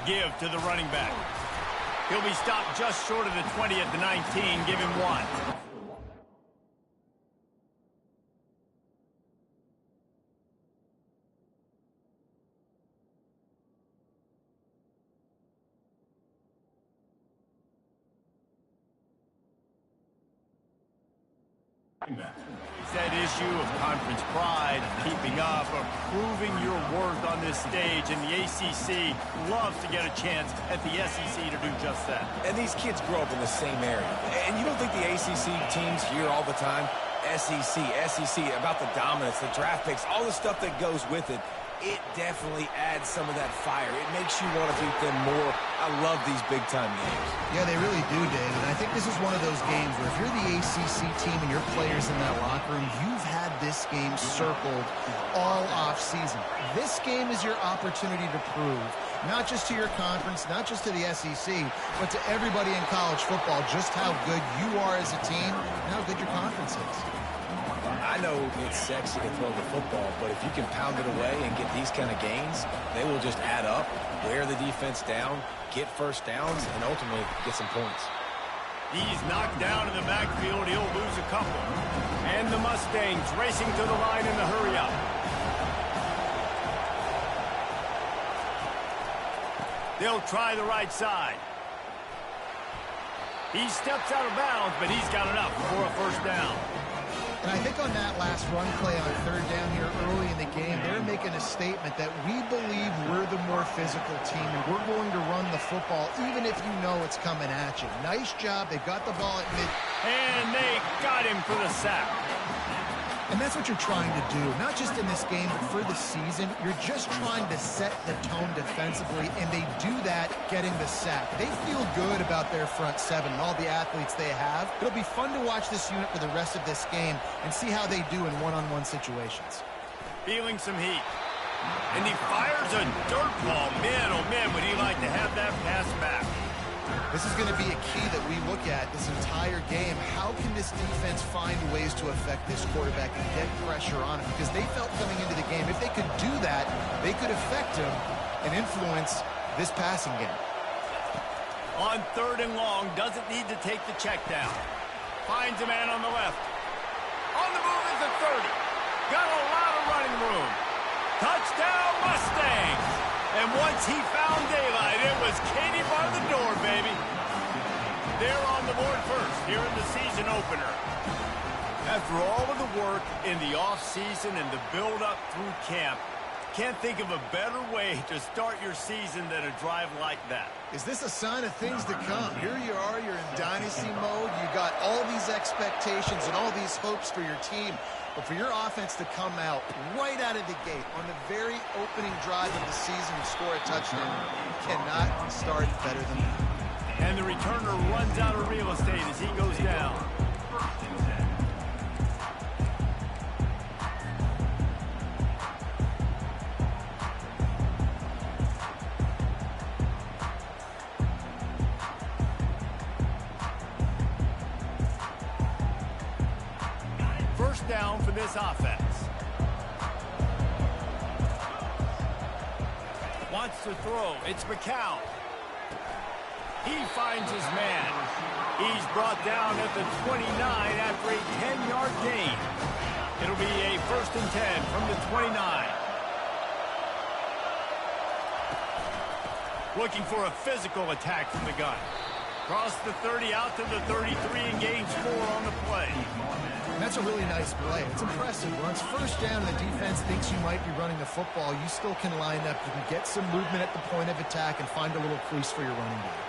give to the running back. He'll be stopped just short of the 20 at the 19. Give him 1. It's that issue of conference pride, keeping up, of proving your worth on this stage, and the ACC loves to get a chance at the SEC to do just that. And these kids grow up in the same area. And you don't think the ACC teams hear all the time, SEC, about the dominance, the draft picks, all the stuff that goes with it. It definitely adds some of that fire. It makes you want to beat them more. I love these big-time games. Yeah, they really do, Dave. And I think this is one of those games where if you're the ACC team and your players in that locker room, you've had this game circled all off-season. This game is your opportunity to prove, not just to your conference, not just to the SEC, but to everybody in college football, just how good you are as a team and how good your conference is. I know it's sexy to throw the football, but if you can pound it away and get these kind of gains, they will just add up, wear the defense down, get first downs, and ultimately get some points. He's knocked down in the backfield. He'll lose a couple. And the Mustangs racing to the line in the hurry-up. They'll try the right side. He steps out of bounds, but he's got enough for a first down. And I think on that last run play on third down here early in the game, they're making a statement that we believe we're the more physical team and we're going to run the football even if you know it's coming at you. Nice job. They got the ball at mid. And they got him for the sack. And that's what you're trying to do, not just in this game, but for the season. You're just trying to set the tone defensively, and they do that getting the sack. They feel good about their front seven and all the athletes they have. It'll be fun to watch this unit for the rest of this game and see how they do in one-on-one situations. Feeling some heat. And he fires a dirt ball. Man, oh man, would he like to have that pass back. This is going to be a key that we look at this entire game. How can this defense find ways to affect this quarterback and get pressure on him? Because they felt coming into the game, if they could do that, they could affect him and influence this passing game. On third and long, doesn't need to take the check down. Finds a man on the left. On the move is the 30. Got a lot of running room. Touchdown, Mustangs! And once he found daylight, it was Katie bar the door, baby. They're on the board first here in the season opener. After all of the work in the offseason and the build-up through camp, can't think of a better way to start your season than a drive like that. Is this a sign of things to come? Here you are, you're in dynasty mode. You got all these expectations and all these hopes for your team. But for your offense to come out right out of the gate on the very opening drive of the season and score a touchdown, you cannot start better than that. And the returner runs out of real estate as he goes down. First down for this offense. Wants to throw. It's McCown. He finds his man. He's brought down at the 29 after a 10-yard gain. It'll be a 1st and 10 from the 29. Looking for a physical attack from the gun. Cross the 30 out to the 33 and gains 4 on the play. That's a really nice play. It's impressive. When it's first down and the defense thinks you might be running the football, you still can line up. You can get some movement at the point of attack and find a little crease for your running back.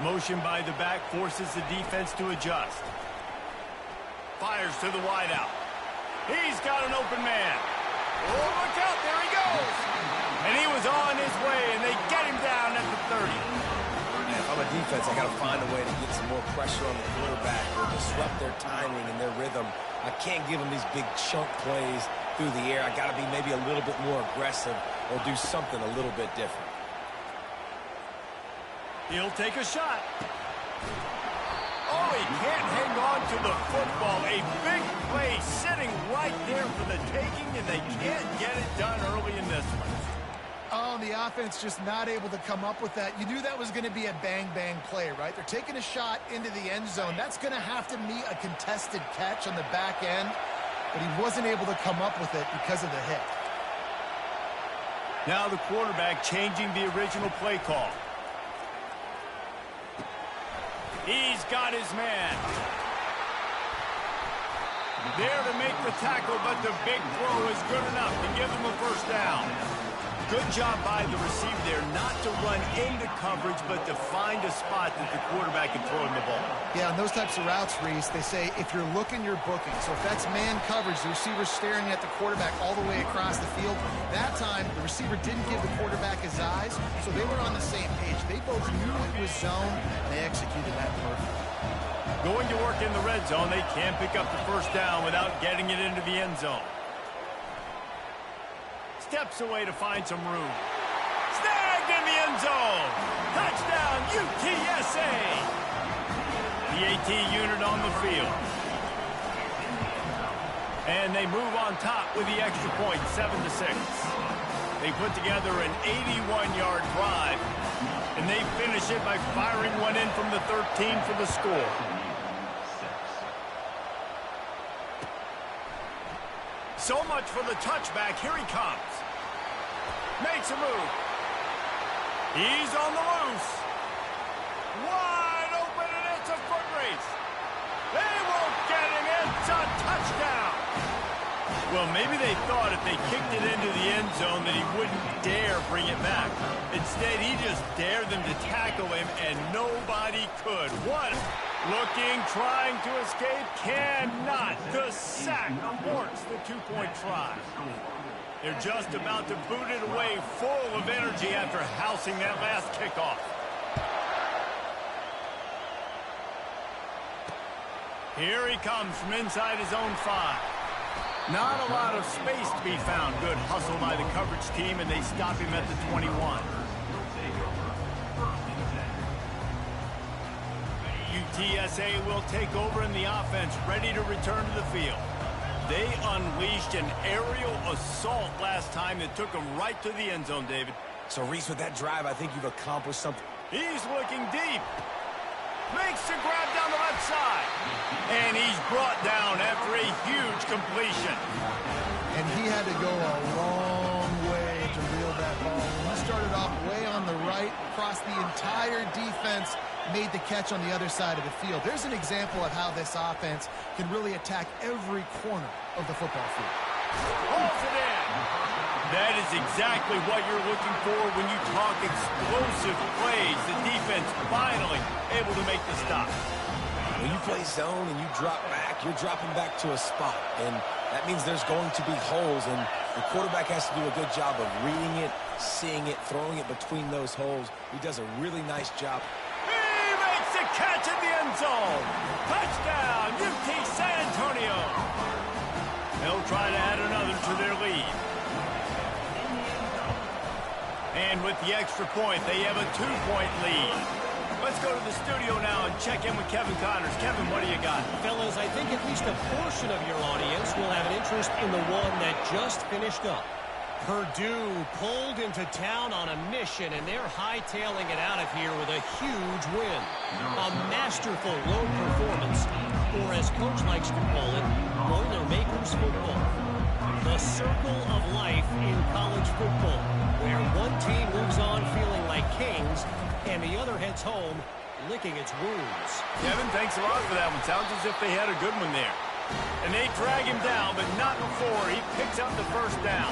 Motion by the back forces the defense to adjust. Fires to the wideout. He's got an open man. Oh, look out. There he goes. And he was on his way, and they get him down at the 30. If I'm a defense, I got to find a way to get some more pressure on the quarterback or disrupt their timing and their rhythm. I can't give them these big chunk plays through the air. I got to be maybe a little bit more aggressive or do something a little bit different. He'll take a shot. Oh, he can't hang on to the football. A big play sitting right there for the taking, and they can't get it done early in this one. Oh, the offense just not able to come up with that. You knew that was going to be a bang-bang play, right? They're taking a shot into the end zone. That's going to have to meet a contested catch on the back end, but he wasn't able to come up with it because of the hit. Now the quarterback changing the original play call. He's got his man. There to make the tackle, but the big throw is good enough to give him a first down. Good job by the receiver there not to run into coverage, but to find a spot that the quarterback can throw him the ball. Yeah, on those types of routes, Reese, they say if you're looking, you're booking. So if that's man coverage, the receiver's staring at the quarterback all the way across the field. That time, the receiver didn't give the quarterback his eyes, so they were on the same page. They both knew it was zone. They executed that perfectly. Going to work in the red zone, they can't pick up the first down without getting it into the end zone. Steps away to find some room. Snagged in the end zone. Touchdown, UTSA. The AT unit on the field. And they move on top with the extra point, 7-6. They put together an 81-yard drive, and they finish it by firing one in from the 13 for the score. So much for the touchback. Here he comes. Makes a move. He's on the loose. Wide open, and it's a foot race. They won't get him. It's a touchdown. Well, maybe they thought if they kicked it into the end zone that he wouldn't dare bring it back. Instead, he just dared them to tackle him, and nobody could. What? Looking, trying to escape, cannot. The sack aborts the two-point try. They're just about to boot it away, full of energy after housing that last kickoff. Here he comes from inside his own 5. Not a lot of space to be found. Good hustle by the coverage team, and they stop him at the 21. UTSA will take over in the offense, ready to return to the field. They unleashed an aerial assault last time that took them right to the end zone, David. So, Reese, with that drive, I think you've accomplished something. He's looking deep. Makes the grab down the left side. And he's brought down after a huge completion. And he had to go a long way to reel that ball. He started off way on the right, across the entire defense, made the catch on the other side of the field. There's an example of how this offense can really attack every corner of the football field. Holds it in. That is exactly what you're looking for when you talk explosive plays. The defense finally able to make the stop. When you play zone and you drop back, you're dropping back to a spot. And that means there's going to be holes, and the quarterback has to do a good job of reading it, seeing it, throwing it between those holes. He does a really nice job. Catch in the end zone. Touchdown, UT San Antonio. They'll try to add another to their lead. And with the extra point, they have a 2-point lead. Let's go to the studio now and check in with Kevin Connors. Kevin, what do you got? Fellas, I think at least a portion of your audience will have an interest in the one that just finished up. Purdue pulled into town on a mission, and they're hightailing it out of here with a huge win. A masterful road performance, or as Coach likes to call it, Boilermakers football. The circle of life in college football, where one team moves on feeling like kings, and the other heads home licking its wounds. Kevin, thanks a lot for that one. Sounds as if they had a good one there. And they drag him down, but not before he picks up the first down.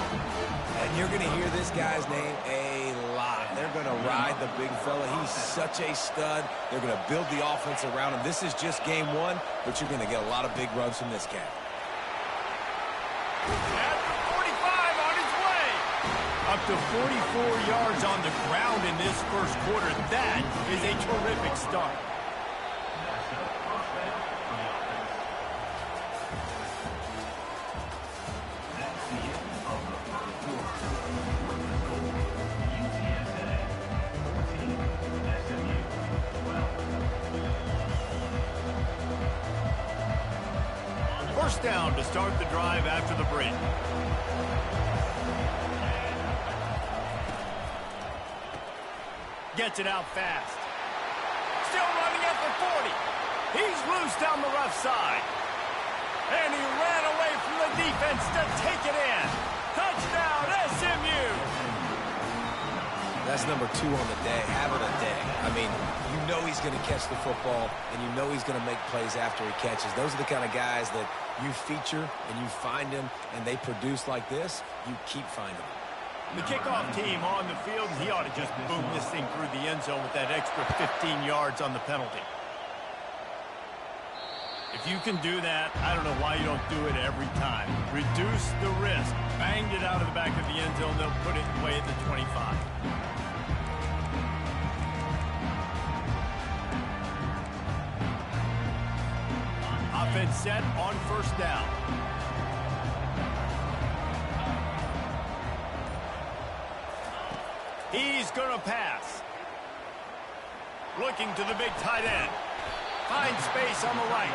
And you're going to hear this guy's name a lot. They're going to ride the big fella. He's such a stud. They're going to build the offense around him. This is just game one, but you're going to get a lot of big runs from this cat. At the 45 on his way. Up to 44 yards on the ground in this first quarter. That is a terrific start. First down to start the drive after the break. Gets it out fast. Still running at the 40. He's loose down the left side. And he ran away from the defense to take it in. Touchdown, SMU! That's number 2 on the day, having a day. I mean, you know he's going to catch the football, and you know he's going to make plays after he catches. Those are the kind of guys that you feature and you find them, and they produce like this, you keep finding them. The kickoff team on the field, he ought to just boom this thing through the end zone with that extra 15 yards on the penalty. If you can do that, I don't know why you don't do it every time. Reduce the risk. Banged it out of the back of the end zone. They'll put it away at the 25. Offense set on first down. He's going to pass. Looking to the big tight end. Finds space on the right.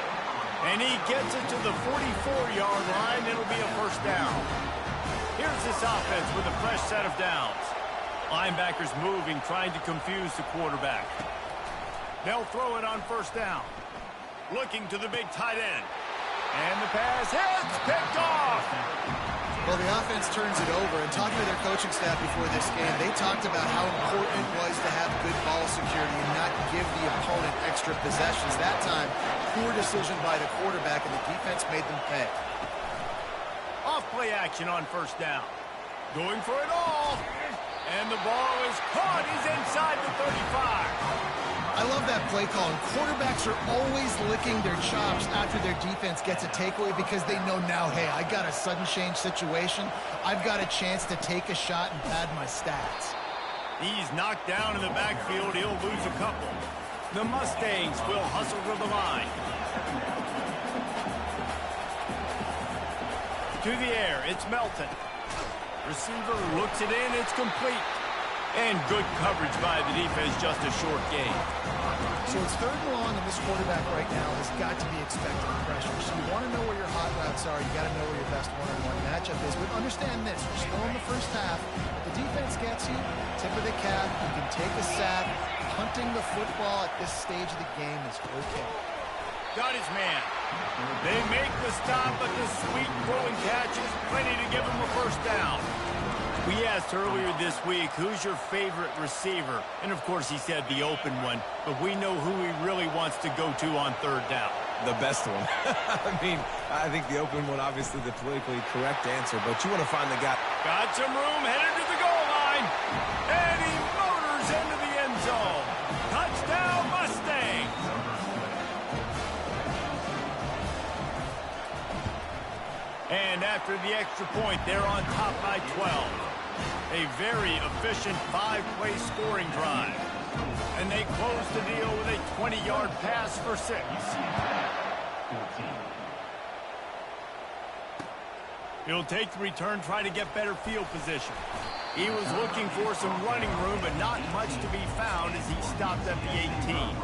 And he gets it to the 44-yard line. It'll be a first down. Here's this offense with a fresh set of downs. Linebackers moving, trying to confuse the quarterback. They'll throw it on first down. Looking to the big tight end. And the pass hits, picked off. Well, the offense turns it over, and talking to their coaching staff before this game, they talked about how important it was to have good ball security and not give the opponent extra possessions. That time, poor decision by the quarterback, and the defense made them pay. Off-play action on first down. Going for it all. And the ball is caught. He's inside the 35. I love that play call. And quarterbacks are always licking their chops after their defense gets a takeaway because they know now, hey, I got a sudden change situation. I've got a chance to take a shot and pad my stats. He's knocked down in the backfield. He'll lose a couple. The Mustangs will hustle to the line. To the air, it's Melton. Receiver looks it in, it's complete. And good coverage by the defense, just a short gain. So it's third and long, and this quarterback right now has got to be expecting pressure. So you want to know where your hot routes are. You got to know where your best one-on-one matchup is. But understand this, we're still in the first half. If the defense gets you, tip of the cap, you can take a sack. Punting the football at this stage of the game is okay. Got his man. They make the stop, but the sweet throwing catch is plenty to give him a first down. We asked earlier this week, who's your favorite receiver? And, of course, he said the open one. But we know who he really wants to go to on third down. The best one. I mean, I think the open one, obviously the politically correct answer. But you want to find the guy. Got some room, headed to the goal line. And he motors into the end zone. Touchdown, Mustangs. And after the extra point, they're on top by 12. A very efficient 5-play scoring drive. And they close the deal with a 20-yard pass for 6. He'll take the return, try to get better field position. He was looking for some running room, but not much to be found as he stopped at the 18.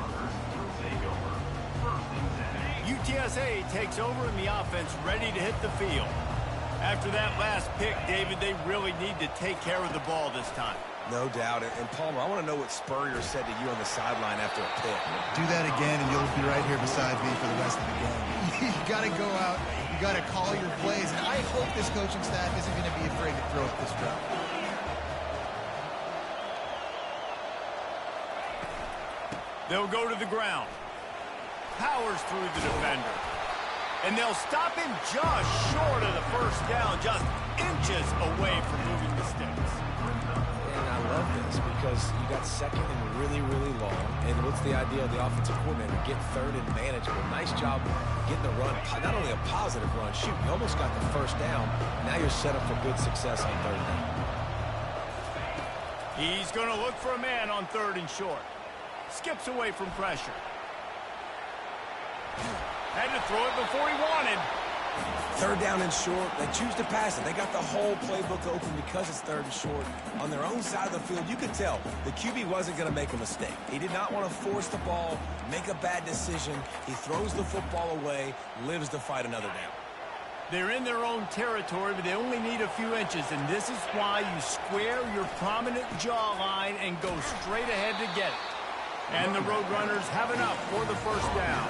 UTSA takes over in the offense, ready to hit the field. After that last pick, David, they really need to take care of the ball this time. No doubt. And Palmer, I want to know what Spurrier said to you on the sideline after a pick. Do that again, and you'll be right here beside me for the rest of the game. You got to go out. You got to call your plays. And I hope this coaching staff isn't going to be afraid to throw at this drive. They'll go to the ground. Powers through the defender. And they'll stop him just short of the first down, just inches away from moving the sticks. And I love this because you got second and really, really long. And what's the idea of the offensive coordinator? Get third and manageable. Nice job getting the run. Not only a positive run, shoot, you almost got the first down. Now you're set up for good success on third down. He's going to look for a man on third and short. Skips away from pressure. Had to throw it before he wanted. Third down and short. They choose to pass it. They got the whole playbook open because it's third and short. On their own side of the field, you could tell the QB wasn't going to make a mistake. He did not want to force the ball, make a bad decision. He throws the football away, lives to fight another down. They're in their own territory, but they only need a few inches, and this is why you square your prominent jawline and go straight ahead to get it. And the Roadrunners have enough for the first down.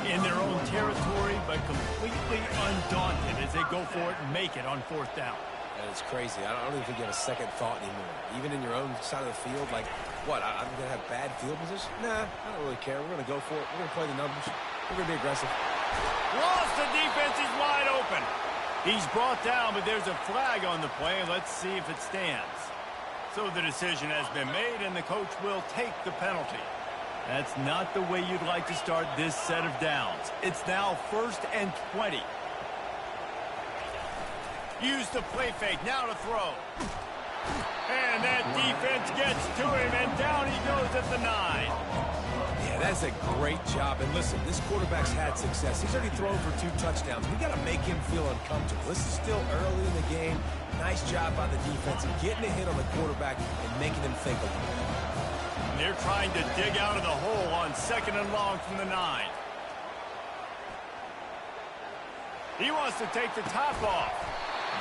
In their own territory, but completely undaunted as they go for it and make it on fourth down. And it's crazy. I don't even think you have a second thought anymore. Even in your own side of the field, like, what, I'm going to have bad field position? Nah, I don't really care. We're going to go for it. We're going to play the numbers. We're going to be aggressive. Lost the defense. He's wide open. He's brought down, but there's a flag on the play. Let's see if it stands. So the decision has been made, and the coach will take the penalty. That's not the way you'd like to start this set of downs. It's now 1st and 20. Use the play fake. Now to throw. And that defense gets to him, and down he goes at the 9. Yeah, that's a great job. And listen, this quarterback's had success. He's already thrown for 2 touchdowns. We got to make him feel uncomfortable. This is still early in the game. Nice job by the defense and getting a hit on the quarterback and making him think a little bit. They're trying to dig out of the hole on 2nd and long from the 9. He wants to take the top off.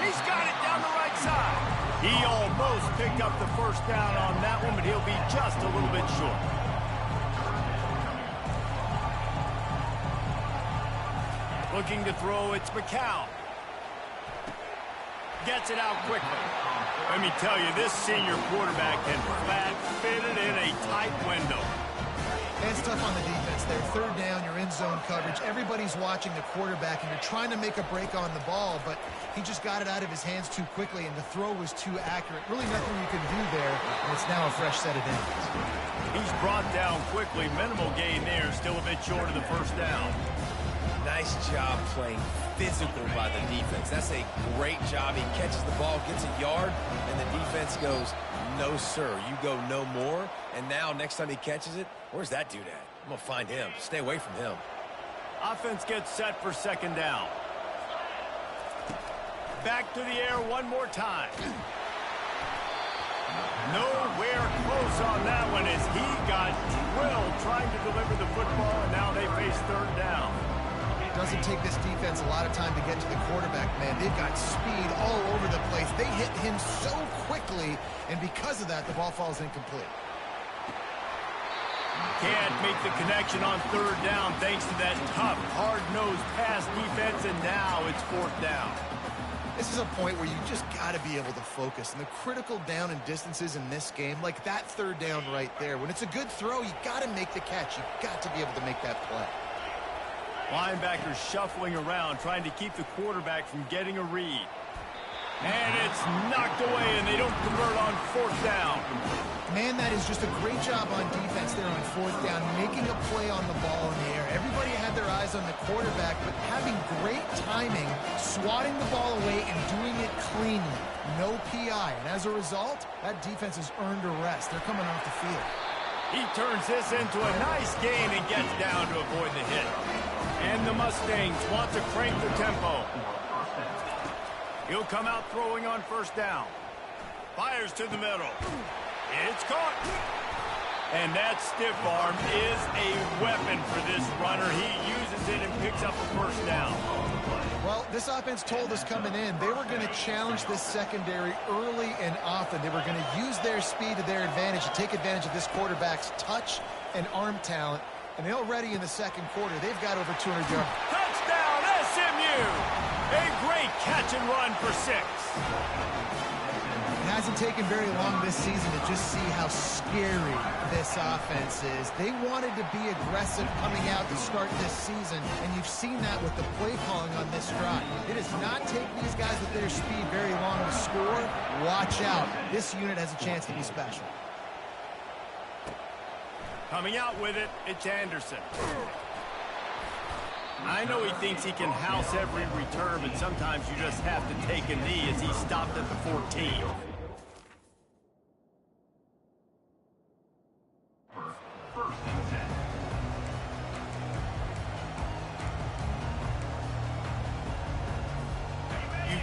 He's got it down the right side. He almost picked up the first down on that one, but he'll be just a little bit short. Looking to throw, it's McCown. Gets it out quickly. Let me tell you, this senior quarterback can flat fit it in a tight window. It's tough on the defense there. 3rd down, you're in zone coverage. Everybody's watching the quarterback, and you're trying to make a break on the ball, but he just got it out of his hands too quickly, and the throw was too accurate. Really nothing you can do there, and it's now a fresh set of downs. He's brought down quickly. Minimal gain there. Still a bit short of the first down. Nice job playing physical by the defense. That's a great job. He catches the ball, gets a yard, and the defense goes, no, sir, you go no more. And now, next time he catches it, where's that dude at? I'm going to find him. Stay away from him. Offense gets set for 2nd down. Back to the air one more time. Nowhere close on that one as he got drilled trying to deliver the football, and now they face 3rd down. Doesn't take this defense a lot of time to get to the quarterback, man. They've got speed all over the place. They hit him so quickly, and because of that, the ball falls incomplete. Can't make the connection on 3rd down thanks to that tough, hard-nosed pass defense, and now it's 4th down. This is a point where you just got to be able to focus. And the critical down and distances in this game, like that 3rd down right there, when it's a good throw, you got to make the catch. You've got to be able to make that play. Linebackers shuffling around, trying to keep the quarterback from getting a read. And it's knocked away, and they don't convert on 4th down. Man, that is just a great job on defense there on 4th down, making a play on the ball in the air. Everybody had their eyes on the quarterback, but having great timing, swatting the ball away, and doing it cleanly. No PI. And as a result, that defense has earned a rest. They're coming off the field. He turns this into a nice gain and gets down to avoid the hit. And the Mustangs want to crank the tempo. He'll come out throwing on 1st down. Fires to the middle. It's caught. And that stiff arm is a weapon for this runner. He uses it and picks up a 1st down. Well, this offense told us coming in they were going to challenge this secondary early and often. They were going to use their speed to their advantage to take advantage of this quarterback's touch and arm talent. And already in the 2nd quarter, they've got over 200 yards. Touchdown, SMU! A great catch and run for 6. It hasn't taken very long this season to just see how scary this offense is. They wanted to be aggressive coming out to start this season, and you've seen that with the play calling on this drive. It does not take these guys with their speed very long to score. Watch out. This unit has a chance to be special. Coming out with it, it's Anderson. I know he thinks he can house every return, but sometimes you just have to take a knee as he stopped at the 14.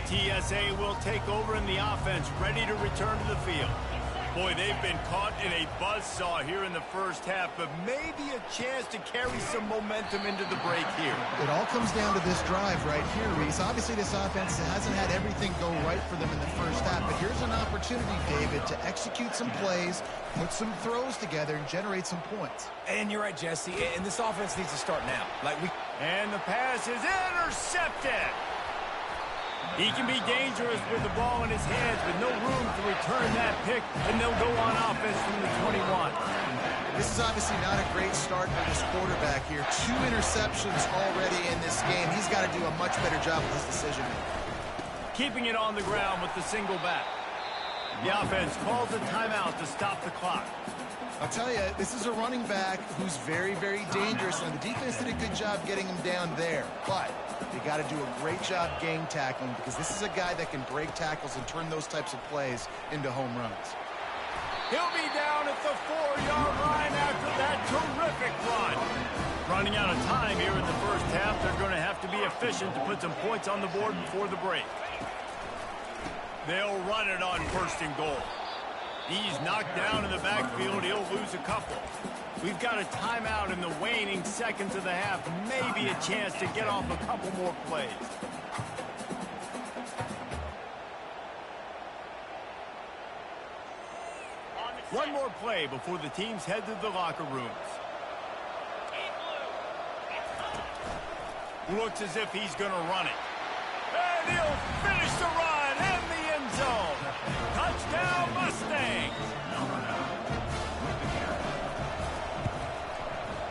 UTSA will take over in the offense, ready to return to the field. Boy, they've been caught in a buzzsaw here in the first half, but maybe a chance to carry some momentum into the break here. It all comes down to this drive right here, Reese. Obviously, this offense hasn't had everything go right for them in the first half, but here's an opportunity, David, to execute some plays, put some throws together, and generate some points. And you're right, Jesse, and this offense needs to start now. And the pass is intercepted. He can be dangerous with the ball in his hands, but no room to return that pick, and they'll go on offense from the 21. This is obviously not a great start for this quarterback here. 2 interceptions already in this game. He's got to do a much better job with his decision. Keeping it on the ground with the single back. The offense calls a timeout to stop the clock. I'll tell you, this is a running back who's very, very dangerous, and the defense did a good job getting him down there. But they got to do a great job game tackling, because this is a guy that can break tackles and turn those types of plays into home runs. He'll be down at the 4-yard line after that terrific run. Running out of time here in the first half, they're going to have to be efficient to put some points on the board before the break. They'll run it on 1st and goal. He's knocked down in the backfield. He'll lose a couple. We've got a timeout in the waning seconds of the half. Maybe a chance to get off a couple more plays. One more play before the teams head to the locker rooms. Looks as if he's going to run it. And he'll finish the run in the end zone. Touchdown, Mustangs.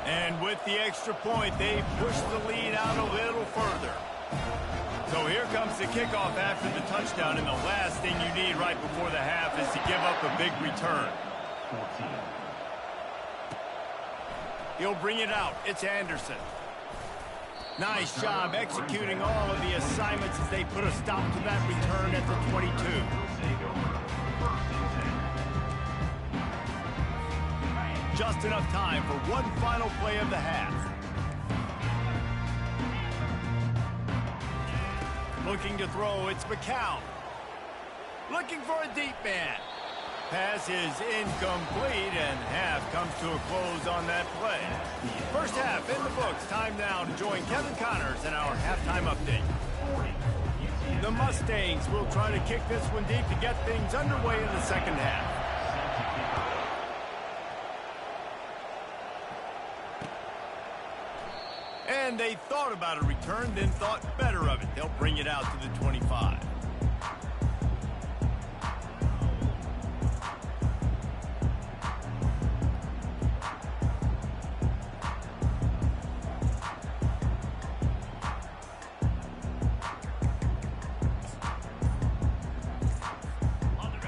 And with the extra point, they push the lead out a little further. So here comes the kickoff after the touchdown, and the last thing you need right before the half is to give up a big return. He'll bring it out. It's Anderson. Nice job executing all of the assignments as they put a stop to that return at the 22. Just enough time for one final play of the half. Looking to throw, it's McCown. Looking for a deep man. Pass is incomplete, and half comes to a close on that play. First half in the books. Time now to join Kevin Connors in our halftime update. The Mustangs will try to kick this one deep to get things underway in the second half. And they thought about a return, then thought better of it. They'll bring it out to the 25.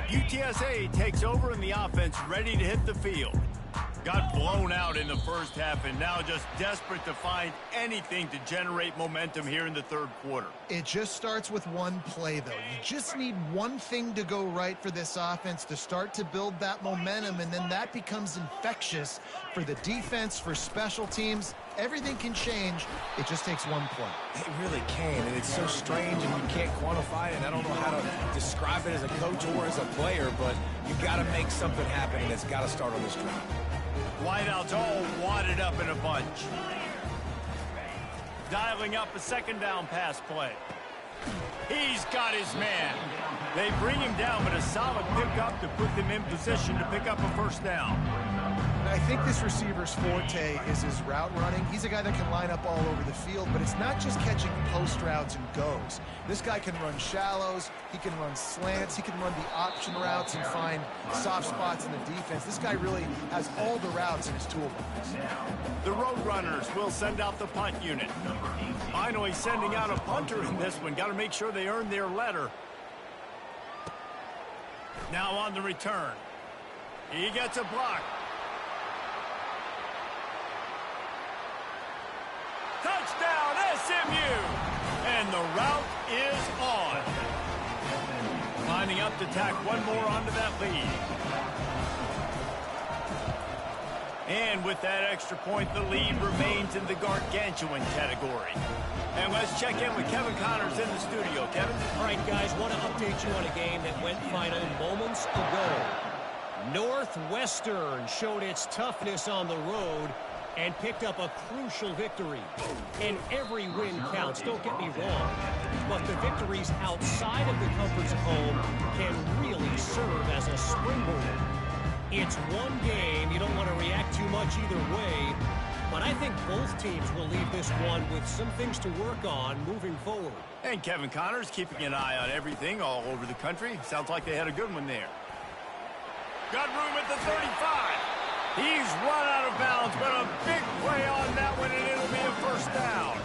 UTSA takes over and the offense ready to hit the field. Got blown out in the first half and now just desperate to find anything to generate momentum here in the third quarter. It just starts with one play, though. You just need one thing to go right for this offense to start to build that momentum, and then that becomes infectious for the defense, for special teams. Everything can change. It just takes one play. It really can, and it's so strange, and you can't quantify it, and I don't know how to describe it as a coach or as a player, but you got to make something happen, and it's got to start on this drive. Wideouts all wadded up in a bunch. Dialing up a second down pass play. He's got his man. They bring him down, but a solid pickup to put them in position to pick up a first down. I think this receiver's forte is his route running. He's a guy that can line up all over the field, but it's not just catching post routes and goes. This guy can run shallows, he can run slants, he can run the option routes and find soft spots in the defense. This guy really has all the routes in his toolbox. The Roadrunners will send out the punt unit. Finally sending out a punter in this one. Got to make sure they earn their letter. Now on the return. He gets a block. Touchdown, SMU! And the route is on. Lining up to tack one more onto that lead. And with that extra point, the lead remains in the gargantuan category. And let's check in with Kevin Connors in the studio. Kevin? All right, guys, want to update you on a game that went final moments ago. Northwestern showed its toughness on the road and picked up a crucial victory. And every win counts, don't get me wrong. But the victories outside of the comforts of home can really serve as a springboard. It's one game. You don't want to react too much either way. But I think both teams will leave this one with some things to work on moving forward. And Kevin Connors keeping an eye on everything all over the country. Sounds like they had a good one there. Got room at the 35. He's run out of bounds, but a big play on that one, and it'll be a first down.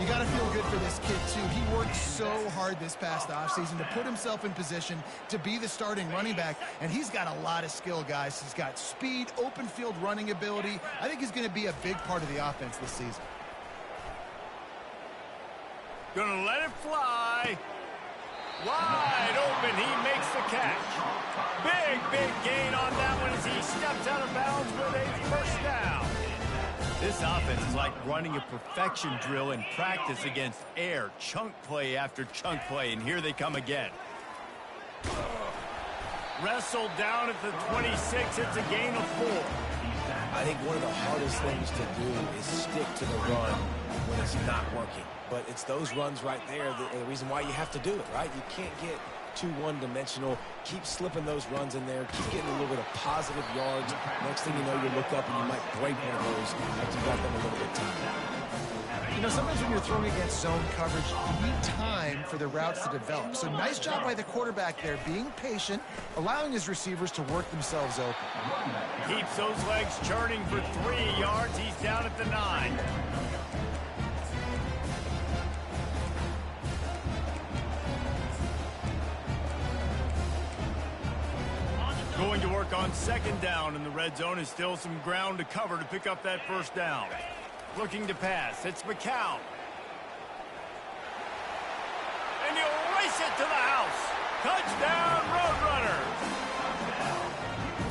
You got to feel good for this kid, too. He worked so hard this past offseason to put himself in position to be the starting running back, and he's got a lot of skill, guys. He's got speed, open field running ability. I think he's going to be a big part of the offense this season. Gonna let it fly. Wide open, he makes the catch. Big gain on that one as he steps out of bounds with a first down. This offense is like running a perfection drill in practice against air. Chunk play after chunk play, and here they come again. Wrestled down at the 26, it's a gain of 4. I think one of the hardest things to do is stick to the run when it's not working. But it's those runs right there the reason why you have to do it, right? You can't get too one-dimensional. Keep slipping those runs in there. Keep getting a little bit of positive yards. Next thing you know, you look up and you might break one of those after you got them a little bit tight. You know, sometimes when you're throwing against zone coverage, you need time for the routes to develop. So nice job by the quarterback there, being patient, allowing his receivers to work themselves open. Keeps those legs churning for 3 yards. He's down at the 9. Going to work on second down in the red zone is still some ground to cover to pick up that first down. Looking to pass. It's McCown. And he'll race it to the house. Touchdown, Roadrunners.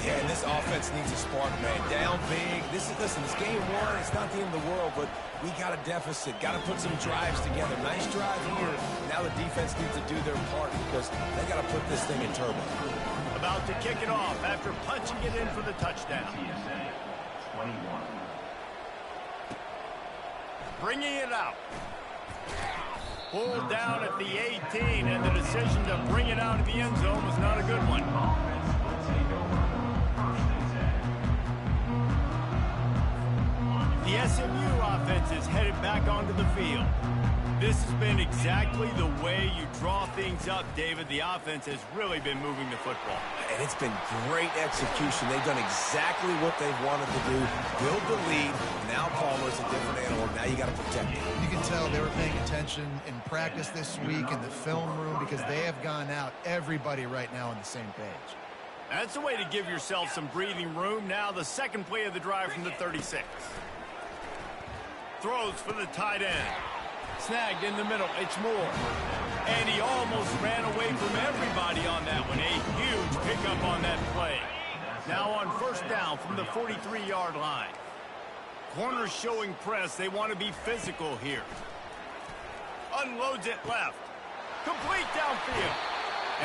Yeah, and this offense needs a spark, man. Down big. Listen, it's game one. It's not the end of the world, but we got a deficit. Got to put some drives together. Nice drive here. Now the defense needs to do their part because they got to put this thing in turbo. About to kick it off after punching it in for the touchdown. Bringing it out. Pulled down at the 18, and the decision to bring it out of the end zone was not a good one. The SMU offense is headed back onto the field. This has been exactly the way you draw things up, David. The offense has really been moving the football. And it's been great execution. They've done exactly what they've wanted to do. Build the lead. Now Palmer's a different animal. Now you got to protect it. You can tell they were paying attention in practice this week in the film room because they have gone out, everybody right now on the same page. That's a way to give yourself some breathing room. Now the second play of the drive from the 36. Throws for the tight end. Snagged in the middle. It's Moore. And he almost ran away from everybody on that one. A huge pickup on that play. Now on first down from the 43-yard line. Corners showing press. They want to be physical here. Unloads it left. Complete downfield.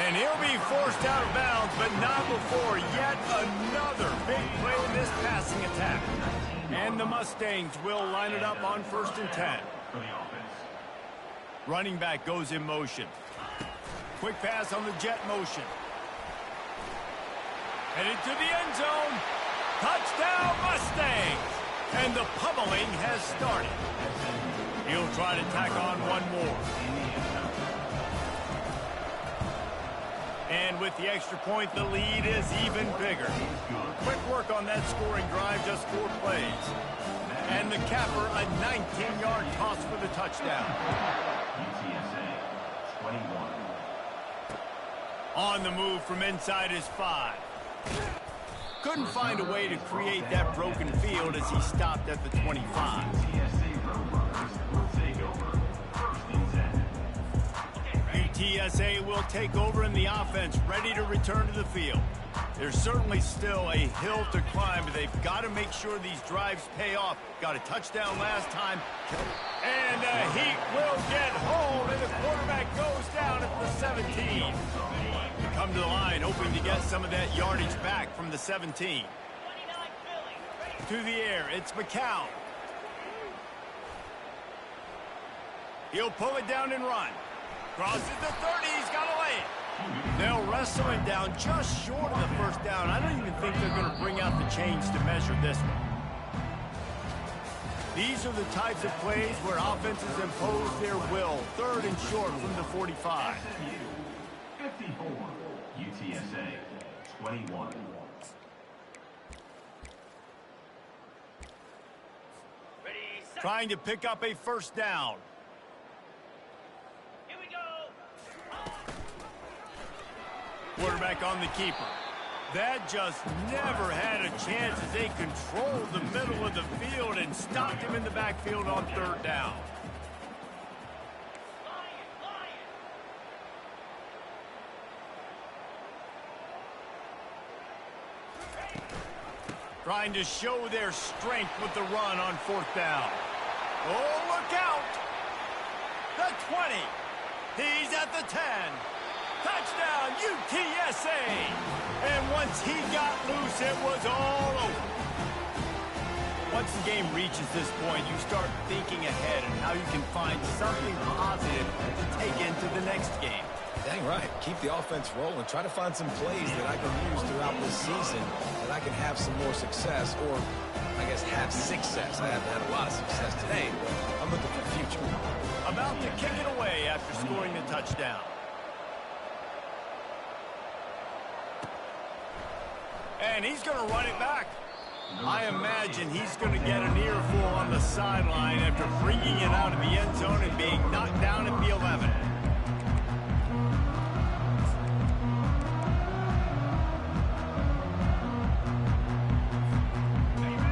And he'll be forced out of bounds, but not before yet another big play in this passing attack. And the Mustangs will line it up on 1st and 10. Running back goes in motion. Quick pass on the jet motion. Headed to the end zone. Touchdown, Mustangs! And the pummeling has started. He'll try to tack on one more. And with the extra point, the lead is even bigger. Quick work on that scoring drive, just 4 plays. And the capper, a 19-yard toss for the touchdown. On the move from inside his 5. Couldn't find a way to create that broken field as he stopped at the 25. UTSA will take over in the offense, ready to return to the field. There's certainly still a hill to climb, but they've got to make sure these drives pay off. Got a touchdown last time. And the Heat will get home, and the quarterback goes down at the 17. The come to the line, hoping to get some of that yardage back from the 17. To the air, it's McCown. He'll pull it down and run. Crosses the 30, he's got to lay it. They'll wrestle him down just short of the first down. I don't even think they're going to bring out the chains to measure this one. These are the types of plays where offenses impose their will. Third and short from the 45. 54, UTSA 21. Trying to pick up a first down. Here we go. Quarterback on the keeper. That just never had a chance as they controlled the middle of the field and stopped him in the backfield on third down. Trying to show their strength with the run on fourth down. Oh, look out! The 20. He's at the 10. Touchdown, UTSA! And once he got loose, it was all over. Once the game reaches this point, you start thinking ahead and how you can find something positive to take into the next game. Dang right. Keep the offense rolling. Try to find some plays that I can use throughout this season that I can have some more success, or I guess have success. I haven't had a lot of success today, but I'm looking for the future. About to kick it away after scoring the touchdown. And he's going to run it back. I imagine he's going to get an earful on the sideline after bringing it out of the end zone and being knocked down at the 11.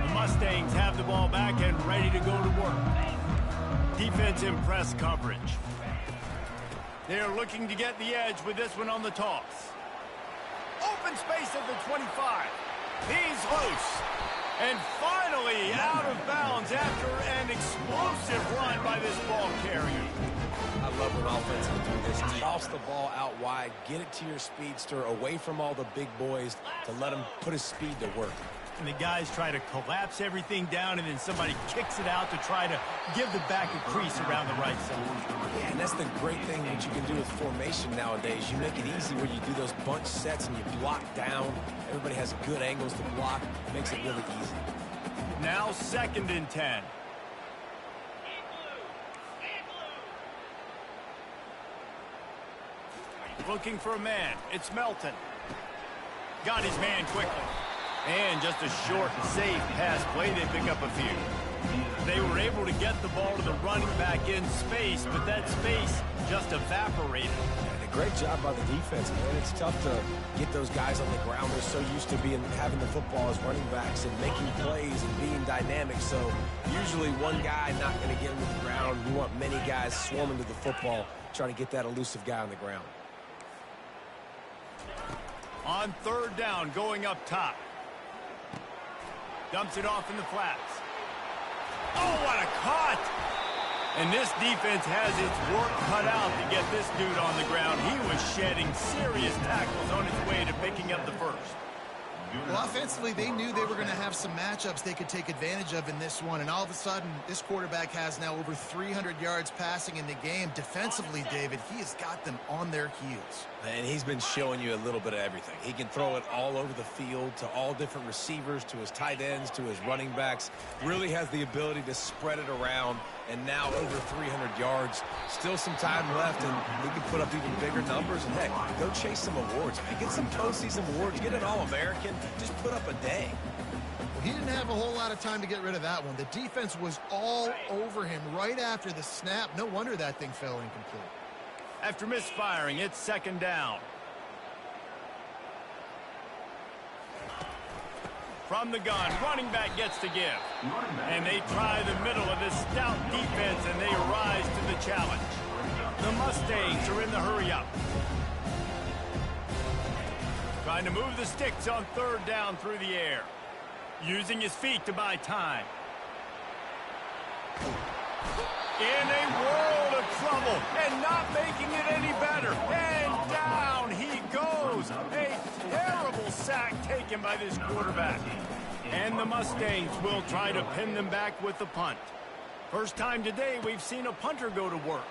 The Mustangs have the ball back and ready to go to work. Defense in press coverage. They're looking to get the edge with this one on the toss. Open space at the 25. He's loose. And finally out of bounds after an explosive run by this ball carrier. I love when offenses do this. Toss the ball out wide, get it to your speedster, away from all the big boys to let him put his speed to work. And the guys try to collapse everything down, and then somebody kicks it out to try to give the back a crease around the right side. Yeah, and that's the great thing that you can do with formation nowadays. You make it easy where you do those bunch sets and you block down. Everybody has good angles to block. It makes it really easy. Now 2nd and 10. Looking for a man. It's Melton. Got his man quickly. And just a short and safe pass play. They pick up a few. They were able to get the ball to the running back in space, but that space just evaporated. And a great job by the defense, man. It's tough to get those guys on the ground. They're so used to having the football as running backs and making plays and being dynamic. So usually one guy not going to get him to the ground. You want many guys swarming to the football, trying to get that elusive guy on the ground. On third down, going up top. Dumps it off in the flats. Oh, what a cut! And this defense has its work cut out to get this dude on the ground. He was shedding serious tackles on his way to picking up the first. Well, offensively, they knew they were going to have some matchups they could take advantage of in this one, and all of a sudden, this quarterback has now over 300 yards passing in the game. Defensively, David, he has got them on their heels. And he's been showing you a little bit of everything. He can throw it all over the field to all different receivers, to his tight ends, to his running backs. Really has the ability to spread it around, and now over 300 yards. Still some time left, and he can put up even bigger numbers. And, heck, go chase some awards, man. Get some postseason awards. Get an All-American. Just put up a day. Well, he didn't have a whole lot of time to get rid of that one. The defense was all over him right after the snap. No wonder that thing fell incomplete. After misfiring, it's 2nd down. From the gun, running back gets to give. And they try the middle of this stout defense, and they rise to the challenge. The Mustangs are in the hurry-up. Trying to move the sticks on third down through the air. Using his feet to buy time. In a world of trouble and not making it any better. And down he goes. taken by this quarterback. And the Mustangs will try to pin them back with the punt. First time today we've seen a punter go to work.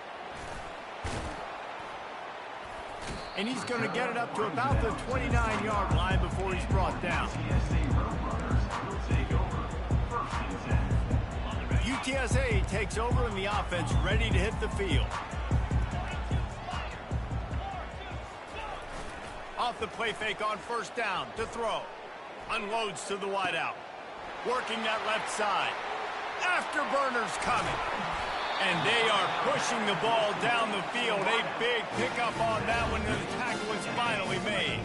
And he's going to get it up to about the 29-yard line before he's brought down. UTSA takes over and the offense ready to hit the field. Off the play fake on first down to throw. Unloads to the wideout. Working that left side. Afterburners coming. And they are pushing the ball down the field. A big pickup on that one, and the tackle is finally made.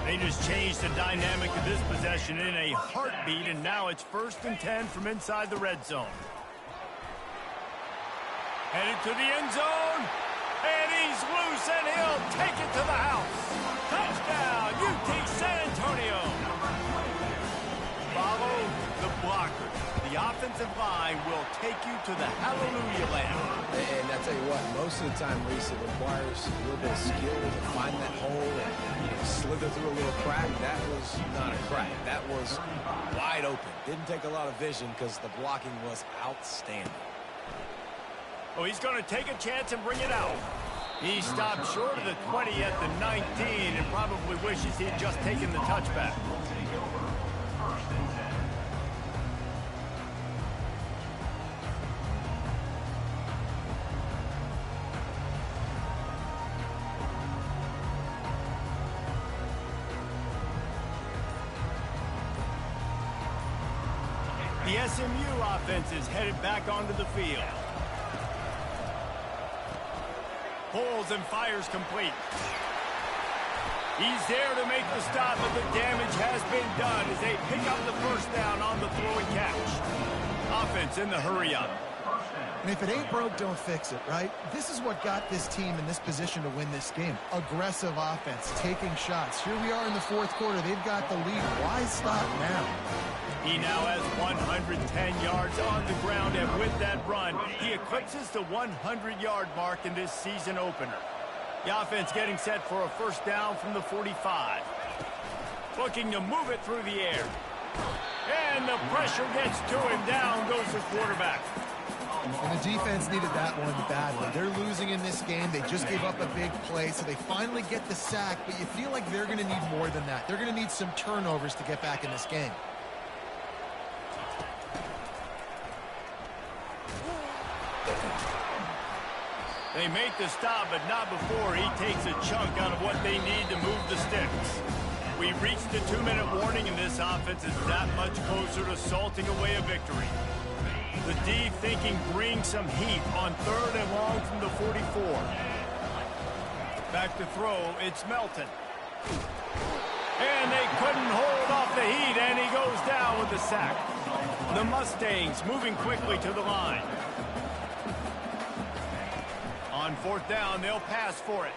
They just changed the dynamic of this possession in a heartbeat, and now it's 1st and 10 from inside the red zone. Headed to the end zone, and he's loose, and he'll take it to the house. Touchdown, UT San Antonio. Follow the blocker. The offensive line will take you to the hallelujah land. And I tell you what, most of the time, Reese, it requires a little bit of skill to find that hole and slither through a little crack. That was not a crack. That was wide open. Didn't take a lot of vision because the blocking was outstanding. Oh, he's going to take a chance and bring it out. He stopped short of the 20 at the 19 and probably wishes he had just taken the touchback. The SMU offense is headed back onto the field. Pulls and fires complete. He's there to make the stop, but the damage has been done as they pick up the first down on the throw and catch. Offense in the hurry-up. And if it ain't broke, don't fix it, right? This is what got this team in this position to win this game. Aggressive offense, taking shots. Here we are in the 4th quarter. They've got the lead. Why stop now? He now has 110 yards on the ground, and with that run, he eclipses the 100-yard mark in this season opener. The offense getting set for a first down from the 45. Looking to move it through the air. And the pressure gets to him. Down goes the quarterback. And the defense needed that one badly. They're losing in this game. They just gave up a big play, so they finally get the sack, but you feel like they're going to need more than that. They're going to need some turnovers to get back in this game. They make the stop, but not before he takes a chunk out of what they need to move the sticks. We reached the 2-minute warning, and this offense is that much closer to salting away a victory. The D thinking bring some heat on 3rd and long from the 44. Back to throw, it's Melton. And they couldn't hold off the heat, and he goes down with the sack. The Mustangs moving quickly to the line. On 4th down, they'll pass for it.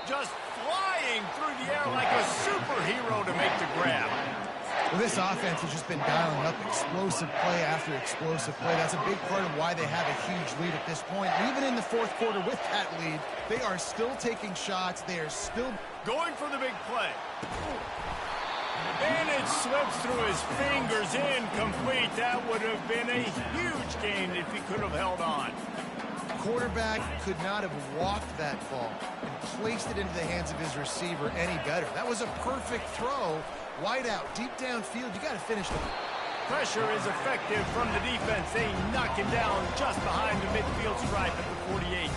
Just flying through the air like a superhero to make the grab. Well, this offense has just been dialing up explosive play after explosive play. That's a big part of why they have a huge lead at this point. Even in the 4th quarter with that lead, they are still taking shots. They are still going for the big play. And it slips through his fingers, incomplete. That would have been a huge gain if he could have held on. Quarterback could not have walked that ball and placed it into the hands of his receiver any better. That was a perfect throw. Wide out, deep downfield. You got to finish them. Pressure is effective from the defense. They knock him down just behind the midfield stripe at the 48.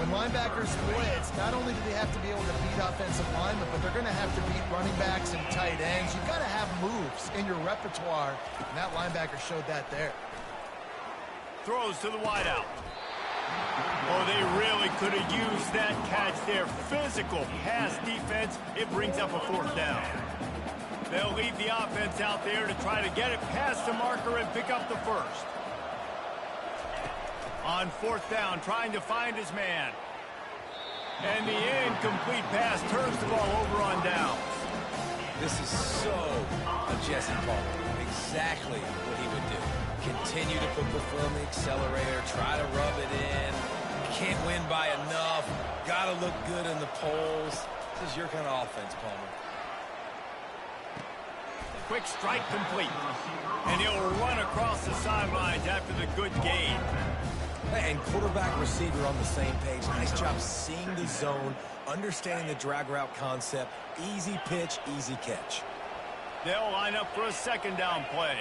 When linebackers blitz, not only do they have to be able to beat offensive linemen, but they're going to have to beat running backs and tight ends. You've got to have moves in your repertoire, and that linebacker showed that there. Throws to the wideout. Oh, they really could have used that catch there. Physical pass defense. It brings up a 4th down. They'll leave the offense out there to try to get it past the marker and pick up the first. On 4th down, trying to find his man. And the incomplete pass turns the ball over on downs. This is so a Jesse Palmer. Exactly what he would do. Continue to put the foot on the accelerator, try to rub it in. Can't win by enough. Got to look good in the polls. This is your kind of offense, Palmer. quick strike complete. And he'll run across the sidelines after the good gain. And quarterback receiver on the same page. Nice job seeing the zone, understanding the drag route concept. Easy pitch, easy catch. They'll line up for a second down play.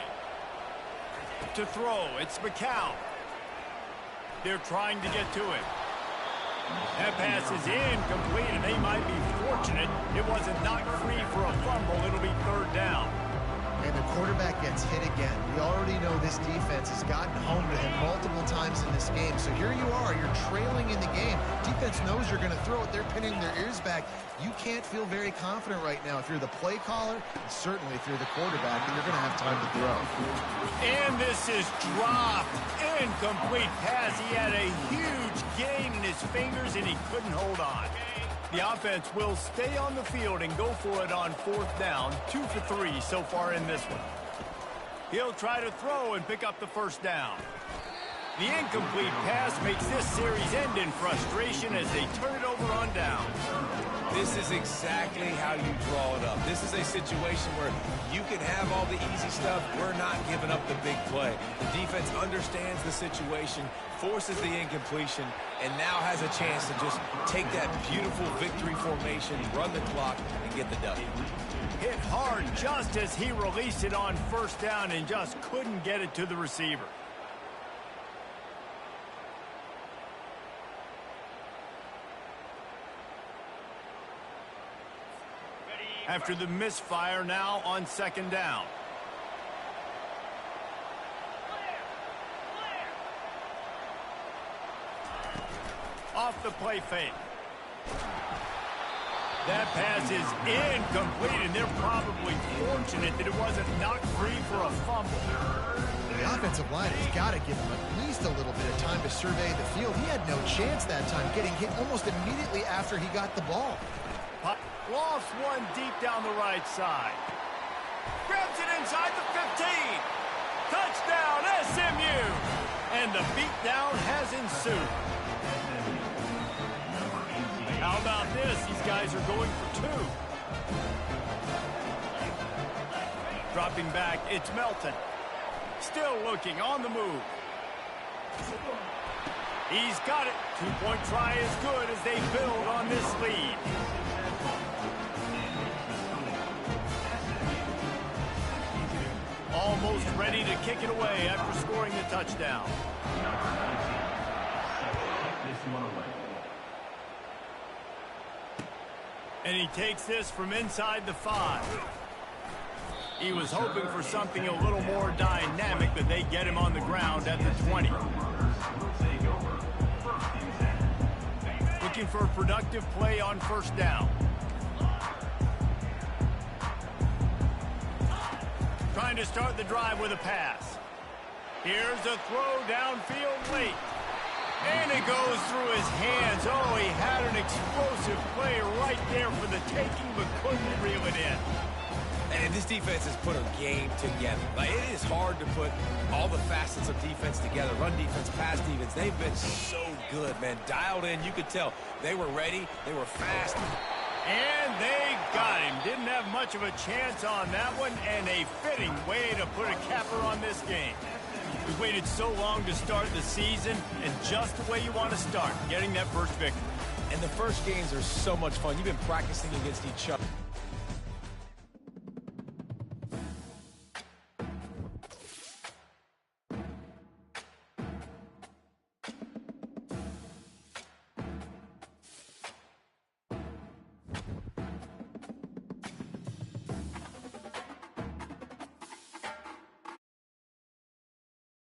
To throw, it's McCown. They're trying to get to it. That pass is incomplete, and they might be fortunate it wasn't knocked free for a fumble. It'll be third down. And the quarterback gets hit again. We already know this defense has gotten home to him multiple times in this game. So here you are, you're trailing in the game. Defense knows you're going to throw it. They're pinning their ears back. You can't feel very confident right now if you're the play caller, and certainly if you're the quarterback, and you're going to have time to throw. And this is dropped. Incomplete pass. He had a huge gain in his fingers, and he couldn't hold on. The offense will stay on the field and go for it on fourth down. 2 for 3 so far in this one. He'll try to throw and pick up the first down. The incomplete pass makes this series end in frustration as they turn it over on down. This is exactly how you draw it up. This is a situation where you can have all the easy stuff. We're not giving up the big play. The defense understands the situation, forces the incompletion, and now has a chance to just take that beautiful victory formation, run the clock, and get the W. Hit hard just as he released it on first down and just couldn't get it to the receiver. After the misfire, now on second down. Off the play fake. That pass is incomplete, and they're probably fortunate that it wasn't knocked free for a fumble. The offensive line has got to give him at least a little bit of time to survey the field. He had no chance that time, getting hit almost immediately after he got the ball. Lost one deep down the right side. Grabs it inside the 15. Touchdown, SMU. And the beatdown has ensued. How about this? These guys are going for 2. Dropping back, it's Melton. Still looking, on the move. He's got it. 2-point try is good as they build on this lead. Almost ready to kick it away after scoring the touchdown. And he takes this from inside the 5. He was hoping for something a little more dynamic, but they get him on the ground at the 20. Looking for a productive play on first down. Trying to start the drive with a pass. Here's a throw downfield late. And it goes through his hands. Oh, he had an explosive play right there for the taking, but couldn't reel it in. And this defense has put a game together. Like, it is hard to put all the facets of defense together. Run defense, pass defense. They've been so good, man. Dialed in. You could tell they were ready. They were fast. And they got him. Didn't have much of a chance on that one, and a fitting way to put a capper on this game. We waited so long to start the season, and just the way you want to start, getting that first victory. And the first games are so much fun. You've been practicing against each other.